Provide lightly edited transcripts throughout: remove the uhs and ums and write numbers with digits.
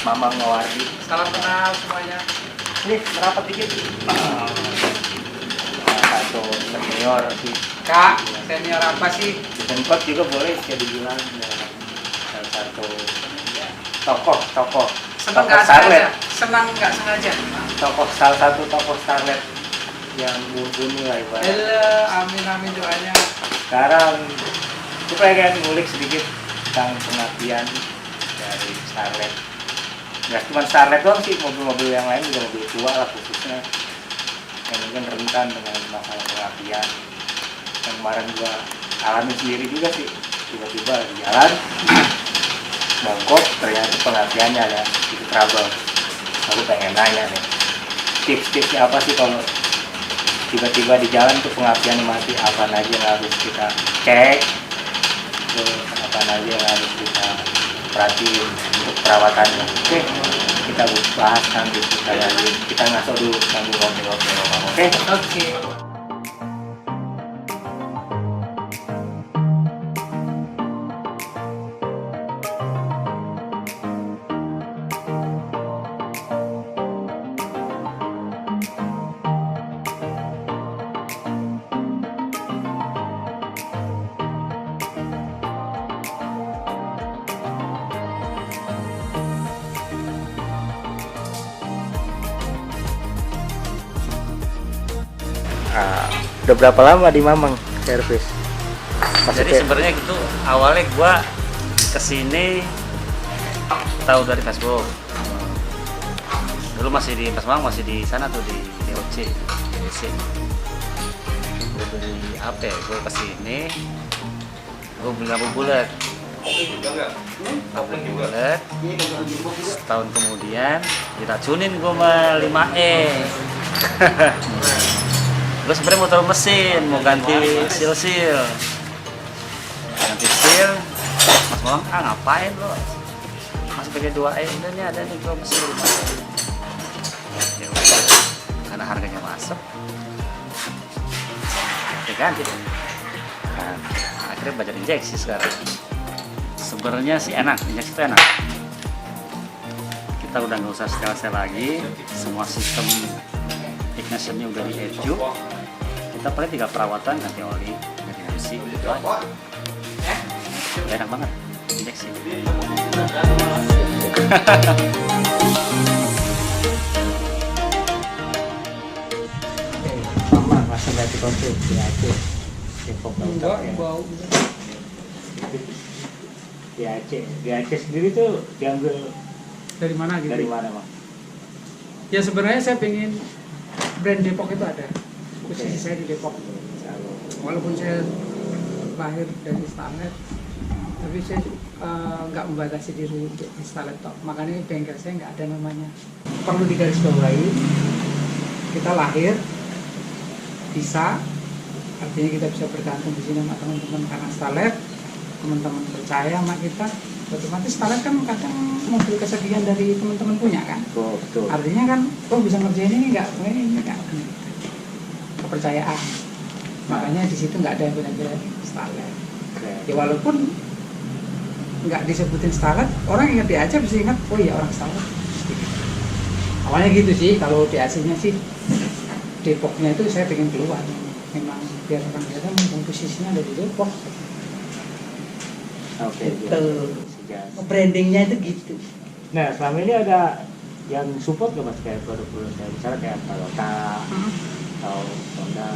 Mamang Ngawardi. Salam kenal semuanya. Ini merapat dikit. Satu senior sih. Kak, senior apa sih? Sempat juga boleh saya dibilang salah satu tokoh Senang nggak sengaja? Senang nggak sengaja? salah satu tokoh starlet yang mumpuni lah ibaratnya. Amin amin doanya. Sekarang kita pengen ngulik sedikit tentang pengabdian dari starlet. Nggak cuma starlet doang sih, mobil-mobil yang lain juga mobil tua lah khususnya yang mungkin rentan dengan masalah pengabdian. Yang kemarin gua alami sendiri juga sih, tiba-tiba di jalan bongkok ternyata pengabdiannya ada itu trouble. Aku pengen nanya nih, tips-tipsnya apa sih kalau tiba-tiba di jalan tuh pengabdian mati, apa aja yang harus kita cek, terus apa aja yang harus kita perhatiin untuk perawatannya. Oke, kita bahas nanti kita ngaso dulu sambil ngobrol-ngobrol. Oke? Oke. Udah berapa lama di Mamang servis? Jadi sebenarnya gitu awalnya gua kesini tahu dari Facebook. Dulu masih di Mamang, masih di sana tuh di DOC, DOC. Gue beli HP, gue kesini, gue beli lampu bulat. Lampu bulat. Setahun kemudian diracunin gue sama 5E. Gue sebenarnya motor mesin, mau ganti seal. Ganti seal, Mas Mamang, ngapain lo? Masih pakai 2E, udah nih ada nih gue mesin 5E. Ya udah, karena harganya masuk, ya ganti deh. Nah, akhirnya belajar injeksi sekarang. Sebenarnya sih enak, injeksi itu enak. Kita udah nggak usah setel-setel lagi, semua sistem ignitionnya udah di-eju. Kita paling 3 perawatan, ganti oli, ganti besi, gitu aja. Enak banget, injeksi. Mama masih ganti konflik di Aceh. Enggak, bau. Di Aceh sendiri tuh diambil Dari mana gitu? dari mana, Bang? Ya sebenarnya saya pengen brand Depok itu ada. Posisi saya di Depok. Walaupun saya lahir dari Starlet, tapi saya nggak membatasi diri untuk di Starlet tok. Makanya bengkel saya nggak ada namanya. Perlu digarisbawahi, kita lahir bisa, artinya kita bisa bergantung di sini sama teman-teman karena Starlet, teman-teman percaya sama kita. Otomatis Starlet kan kadang mobil kesekian dari teman-teman punya kan. Betul. Artinya kan, bisa ngerjain ini nggak kepercayaan. Makanya di situ nggak ada yang benar-benar Starlet. Ya walaupun nggak disebutin Starlet, orang ingat di Aceh bisa ingat, oh iya orang Starlet. Awalnya gitu sih, kalau di Acehnya sih Depoknya itu saya pengen keluar. Memang biar orang lihat mumpung posisinya ada di Depok. Oke. Itu brandingnya itu gitu. Nah, selama ini ada yang support nggak Mas kayak produk-produk saya, misalnya kayak Toyota atau Honda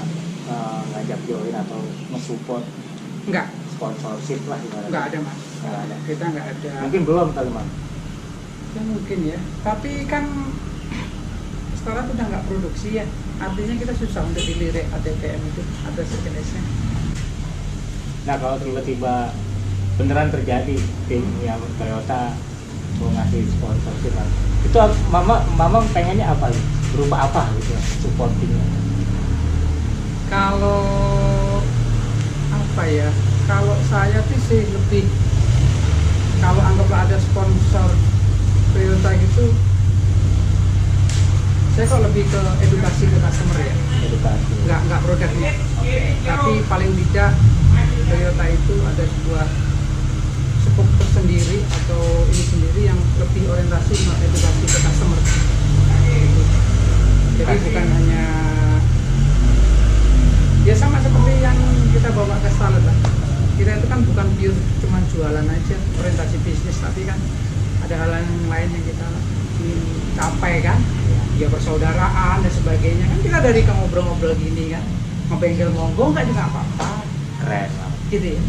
ngajak join atau nge-support Enggak, sponsorship lah gimana? enggak ada Mas. Nggak ada. Kita enggak ada. Mungkin belum kali Mas. Ya mungkin ya. Tapi kan sekarang udah nggak produksi ya. Artinya kita susah untuk dilirik ATPM itu ada sejenisnya. Nah, kalau tiba-tiba beneran terjadi tim yang Toyota mau ngasih sponsorship, itu mama pengennya apa? Berupa apa gitu supportingnya? Kalau apa ya? Kalau saya sih lebih, kalau anggaplah ada sponsor Toyota gitu, saya kok lebih ke edukasi ke customer ya. Edukasi. Nggak produknya, tapi paling tidak Toyota itu ada sebuah sendiri atau ini sendiri yang lebih orientasi edukasi ke customer. Gitu. Jadi bukan hanya ya sama seperti yang kita bawa ke Starlet lah. Kita itu kan bukan pure cuma jualan aja, orientasi bisnis, tapi kan ada hal yang lain yang kita ingin capai kan, ya persaudaraan dan sebagainya kan. Kita dari ngobrol-ngobrol gini kan, ngebengkel monggo nggak juga apa-apa. Keren. Gitu ya.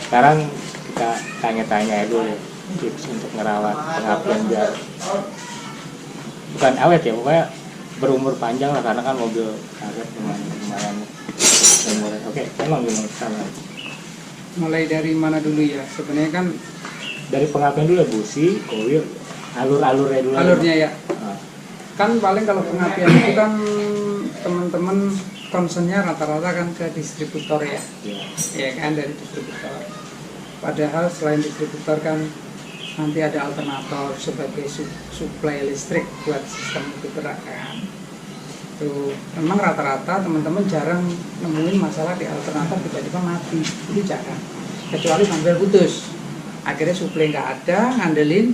Sekarang kita tanya-tanya ya dulu tips untuk ngerawat pengapian biar bukan awet ya, pokoknya berumur panjang lah, karena kan mobil Starlet lumayan umurnya. Oke, emang gimana sekarang? Mulai dari mana dulu ya? Sebenarnya kan Dari pengapian dulu ya, busi, koil, alurnya dulu. alurnya ya. Ah, Kan paling kalau pengapian itu kan teman-teman concernnya rata-rata kan ke distributor ya. iya. Ya kan, dari distributor. Padahal selain distributor kan nanti ada alternator sebagai suplai listrik buat sistem itu gerak kan. Tuh, memang rata-rata teman-teman jarang nemuin masalah di alternator tiba-tiba mati, itu jarang. Kecuali sampai putus. Akhirnya suplai nggak ada, ngandelin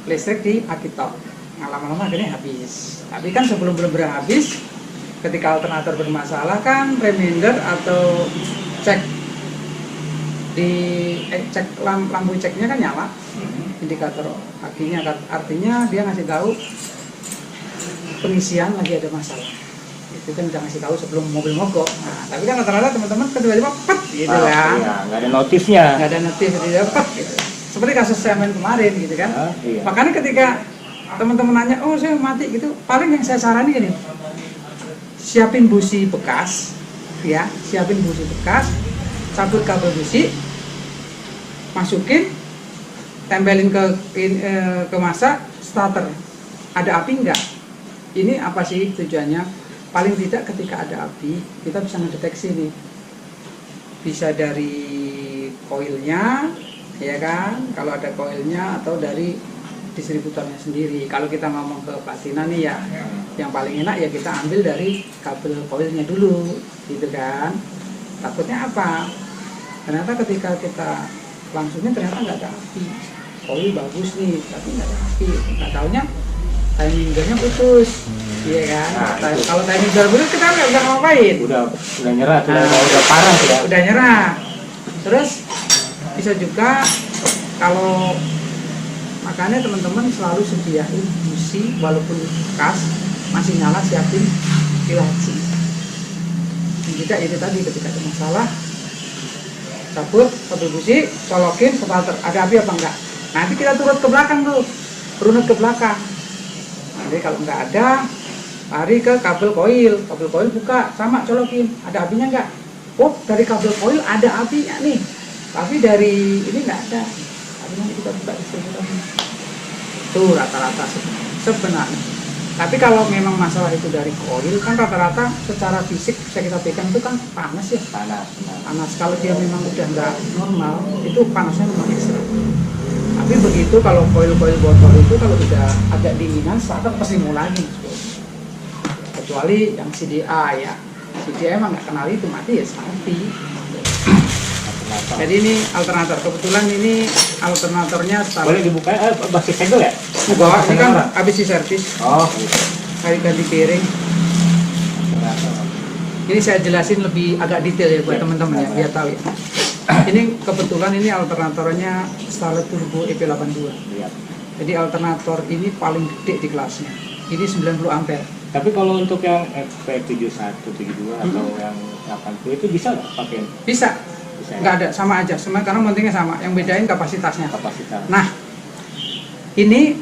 listrik di akitok. Nah, lama-lama akhirnya habis. Tapi kan sebelum benar-benar habis, ketika alternator bermasalah kan reminder atau cek di cek lampu ceknya kan nyala, indikator akinya, artinya dia ngasih tahu pengisian lagi ada masalah. Itu kan udah ngasih tahu sebelum mobil mogok. Nah, tapi kan rata-rata teman-teman tiba-tiba pet gitu kan. Iya, nggak ada notifnya. Nggak ada notif, tidak pet gitu. Seperti kasus saya main kemarin gitu kan. Iya. Makanya ketika teman-teman nanya, oh saya mati gitu, paling yang saya saranin gini, siapin busi bekas, ya, siapin busi bekas, cabut kabel busi, masukin, tempelin ke masa starter. Ada api enggak? Ini apa sih tujuannya? Paling tidak ketika ada api, kita bisa mendeteksi nih. Bisa dari koilnya, ya kan? Kalau ada koilnya atau dari distributornya sendiri. Kalau kita ngomong ke Pak Tina nih ya, yang paling enak ya kita ambil dari kabel koilnya dulu, gitu kan? Takutnya apa? Ternyata ketika kita langsungnya ternyata nggak ada api. Koil bagus nih, tapi nggak ada api. Nggak taunya timingernya putus, iya kan? Nah, Kalau timinger putus kita nggak bisa ngapain. Udah nyerah, udah parah sudah. Udah nyerah. Terus bisa juga kalau makanya teman-teman selalu sediain busi walaupun bekas masih nyala, siapin di laci. Dan juga itu tadi ketika ada masalah cabut kabel busi, colokin starter, ada api apa enggak? Nanti kita turut ke belakang tuh, runut ke belakang. Nanti kalau nggak ada, lari ke kabel koil buka, sama colokin, ada apinya nggak? Oh, dari kabel koil ada apinya nih, tapi dari ini nggak ada. Tapi nanti kita buka distributornya. Tuh rata-rata sebenarnya. Tapi kalau memang masalah itu dari koil, kan rata-rata secara fisik bisa kita pegang itu kan panas ya. Panas. Kalau dia memang udah nggak normal, itu panasnya memang ekstra. Tapi begitu kalau koil-koil botol itu kalau udah agak dinginan, starter pasti mau lagi. Kecuali yang CDA ya. CDA emang nggak kenal itu, mati ya mati. Jadi ini alternator. Kebetulan ini alternatornya starter. Boleh dibuka? Basis segel ya? Di bawah ini kan habis diservis. Oh, gitu. Ganti piring. Ini saya jelasin lebih agak detail ya buat teman-teman ya, biar tahu ya. Ini kebetulan ini alternatornya Starlet Turbo EP82. Iya. Jadi alternator ini paling gede di kelasnya. Ini 90 ampere. Tapi kalau untuk yang FP71, 72 atau yang 80 itu bisa nggak pakai? Bisa. Bisa ya? Nggak ada, sama aja. Karena pentingnya sama. Yang bedain kapasitasnya. Kapasitas. Nah, ini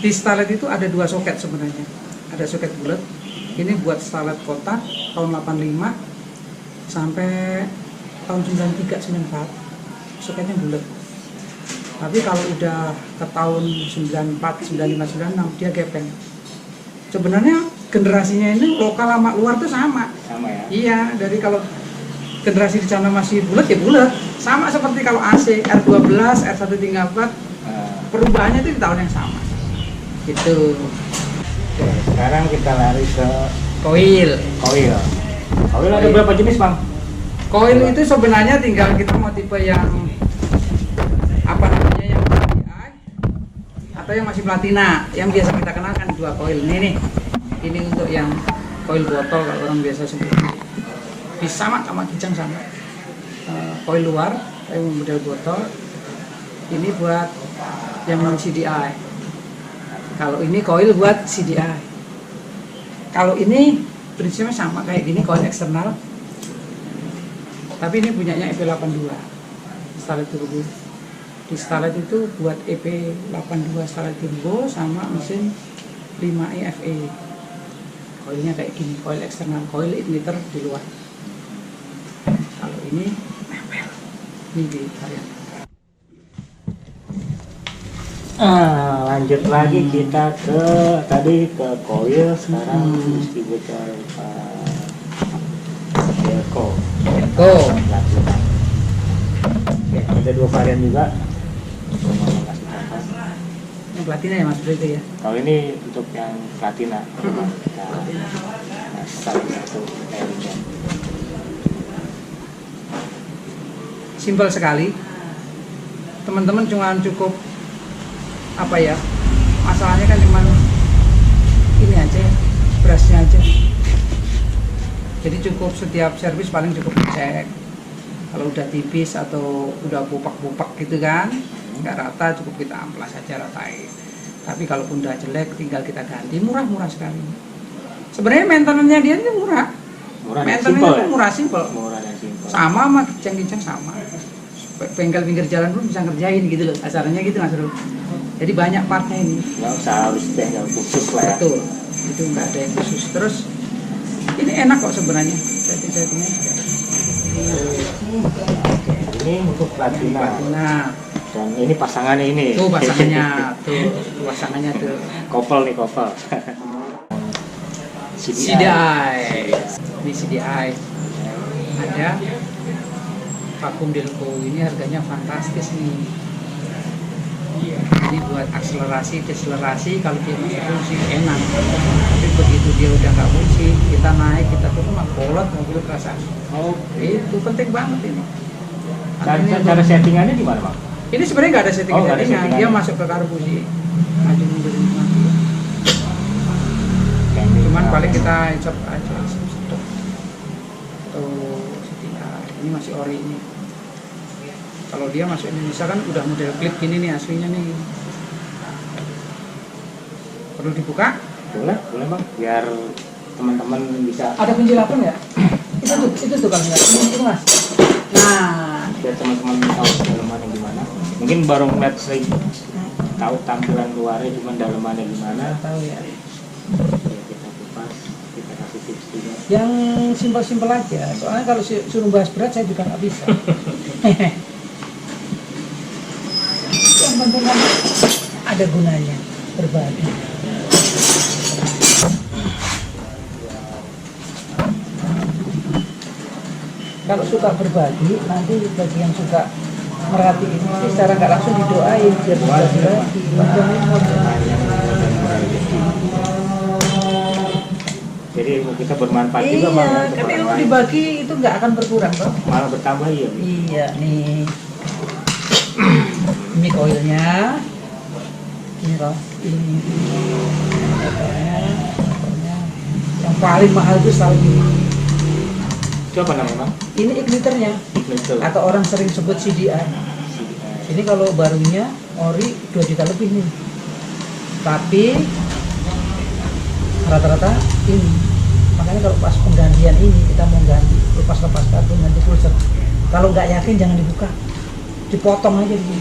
di Starlet itu ada dua soket sebenarnya. Ada soket bulat. Ini buat Starlet kota tahun 85 sampai tahun 93-94 soketnya bulat. Tapi kalau udah ke tahun 94, 95, 96 dia gepeng. Sebenarnya generasinya ini lokal sama luar tuh sama. Sama ya? Iya, dari kalau generasi di sana masih bulat ya bulat. Sama seperti kalau AC R12, R134 perubahannya itu di tahun yang sama. Gitu. Oke, sekarang kita lari ke Koil. Koil ada berapa jenis, Bang? Koil itu sebenarnya tinggal kita mau tipe yang apa namanya atau yang masih platina, yang biasa kita kenalkan 2 koil ini nih. Ini untuk yang koil botol kalau orang biasa sebut. Bisa sama kijang sama. Koil luar, koil model botol. Ini buat yang non CDI. Kalau ini koil buat CDI. Kalau ini prinsipnya sama kayak gini, koil eksternal. Tapi ini punyanya EP82 Starlet Turbo. Di Starlet itu buat EP82 Starlet Turbo sama mesin 5E FE. Koilnya kayak gini, koil eksternal, koil igniter di luar. Kalau ini di varian. Lanjut lagi kita ke tadi ke koil, sekarang distributor Delco. Platina. Ya, ada 2 varian juga. Yang platina ya Mas Bro itu ya. Kalau ini untuk yang platina. Kita salah satu airnya. Simpel sekali. Teman-teman cuma cukup apa ya? Masalahnya kan cuma ini aja, brushnya aja. Jadi cukup setiap servis paling cukup cek. Kalau udah tipis atau udah pupak-pupak gitu kan, nggak rata, cukup kita amplas aja, ratain. Tapi kalaupun udah jelek tinggal kita ganti, murah-murah sekali. Sebenarnya maintenance-nya dia itu murah. Maintenance-nya itu murah, simple. Murah dan simpel. Sama kijang-kijang sama. Bengkel pinggir jalan pun bisa ngerjain gitu loh, asalnya gitu Mas Bro. Jadi banyak partnya ini. Nggak usah harus bengkel khusus lah ya. Betul, itu nggak ada yang khusus. Terus ini enak kok sebenarnya setting-settingnya. Ini untuk platina. Dan ini pasangannya ini. Tuh pasangannya, tuh pasangannya tuh. Couple nih, couple. CDI. Ini CDI. Ada vakum Delco, ini harganya fantastis nih. Ini buat akselerasi, deselerasi, kalau dia masih fungsi enak. Tapi begitu dia udah nggak fungsi, kita naik, kita turun, kolot mobil kerasa. Oh, Itu penting banget ini. cara settingannya di mana, Bang? Ini sebenarnya nggak ada Oh, nggak ada settingan, settingannya. dia masuk ke karbusi, maju mundur mati. Cuman paling kita cop aja, stop. Tuh, settingan. Ini masih ori ini. Kalau dia masuk Indonesia kan udah model klip gini nih aslinya nih. Perlu dibuka? Boleh Bang, biar teman-teman bisa. Ada kunci lapor nggak? itu tuh kalau nggak, itu Mas. Nah, Biar teman-teman tahu dalamannya gimana. Mungkin baru ngeliat sering tahu tampilan luarnya, cuma dalamannya gimana. tahu ya. Ya, kita kupas, kita kasih tips juga. Yang simpel-simpel aja. Soalnya kalau suruh bahas berat saya juga nggak bisa. Yang penting kan ada gunanya berbagi. Kalau suka berbagi, nanti bagi yang suka merhatiin secara nggak langsung didoain biar berbagi. Jadi ilmu kita bermanfaat juga, Bang. Iya, Untuk kan orang ilmu lain. dibagi itu nggak akan berkurang, Bang. Malah bertambah ya. Iya nih. Ini koilnya. Ini loh, ini. Koilnya. Yang paling mahal itu selalu ini. Itu apa namanya, Bang? Ini igniternya. Igniter. Atau orang sering sebut CDI. Ini kalau barunya ori 2 juta lebih nih. Tapi rata-rata ini. Makanya kalau pas penggantian ini kita mau ganti lepas kabel ganti full set. Kalau nggak yakin jangan dibuka, dipotong aja di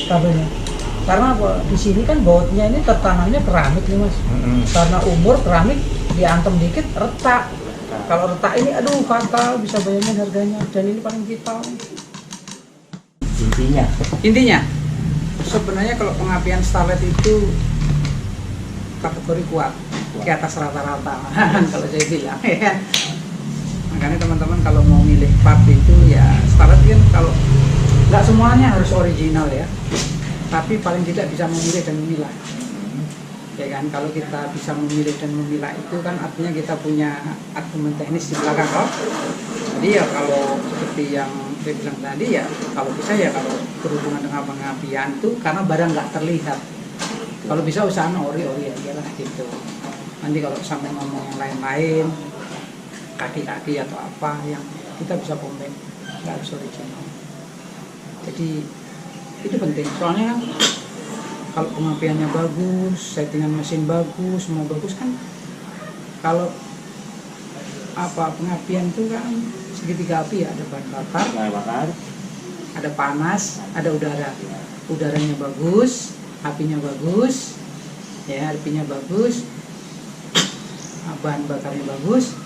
kabelnya. Karena apa? Di sini kan bautnya ini tertanamnya keramik nih Mas. Karena umur keramik diantem dikit retak. Kalau retak ini aduh fatal, bisa bayangin harganya. Dan ini paling vital. Intinya sebenarnya kalau pengapian Starlet itu kategori kuat, di atas rata-rata kalau saya bilang ya. Makanya teman-teman kalau mau milih part itu ya Starlet kan kalau nggak semuanya harus original ya, tapi paling tidak bisa memilih dan memilah ya kan. Kalau kita bisa memilih dan memilah itu kan artinya kita punya argumen teknis di belakang kok. Jadi ya kalau seperti yang saya bilang tadi ya kalau bisa ya kalau berhubungan dengan pengapian itu karena barang nggak terlihat Kalau bisa usahakan ori aja lah gitu. Nanti kalau sampai ngomong yang lain-lain, kaki-kaki atau apa yang kita bisa komen, nggak harus original. Jadi itu penting. Soalnya kan kalau pengapiannya bagus, settingan mesin bagus, semua bagus kan. Kalau apa pengapian itu kan segitiga api ya, ada bahan bakar, ada panas, ada udara. Udaranya bagus, apinya bagus, ya apinya bagus, bahan bakarnya bagus.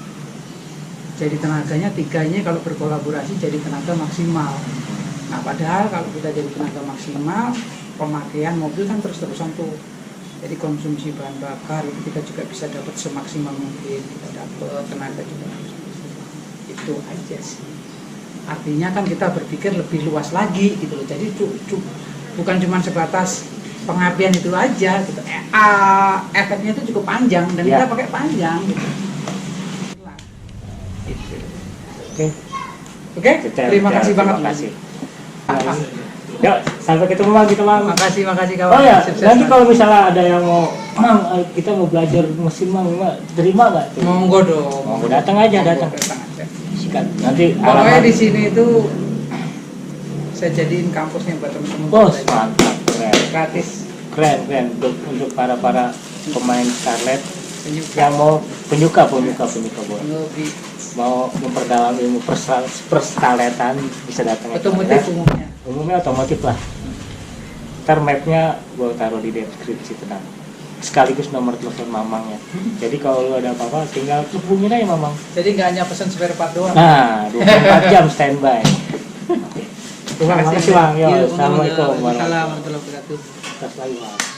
Jadi tenaganya tiganya kalau berkolaborasi jadi tenaga maksimal. Nah padahal kalau kita jadi tenaga maksimal, pemakaian mobil kan terus-terusan tuh. Jadi konsumsi bahan bakar itu kita juga bisa dapat semaksimal mungkin, kita dapat tenaga juga. Itu aja sih. Artinya kan kita berpikir lebih luas lagi gitu loh. Jadi bukan cuma sebatas pengapian itu aja gitu. Efeknya itu cukup panjang dan kita pakai panjang gitu. Oke, terima kasih banget. Terima kasih. Yuk, sampai ketemu lagi teman. Makasih kawan. Oh ya, Sukses, nanti Bang. kalau misalnya ada yang mau, kita mau belajar mesin Mang, terima nggak? Monggo dong. Monggo datang aja. Sikat. Nanti Pokoknya di sini itu saya jadiin kampusnya buat teman-teman. Oh, mantap, keren. Gratis. Keren untuk para pemain Scarlett Penyuka. yang mau penyuka boleh. Ngopi. Mau memperdalam ilmu perstarletan bisa datang ke Otomotif Scarlett. umumnya. Umumnya otomotif lah. Ntar mapnya gue taruh di deskripsi, tenang. Sekaligus nomor telepon Mamangnya. Jadi kalau lu ada apa-apa tinggal hubungin aja Mamang. Jadi nggak hanya pesan spare part doang. Nah, 24 jam standby. Terima kasih Bang. Yo, Yuk, assalamualaikum Waalaikumsalam warahmatullahi wabarakatuh. Terus lagi Bang.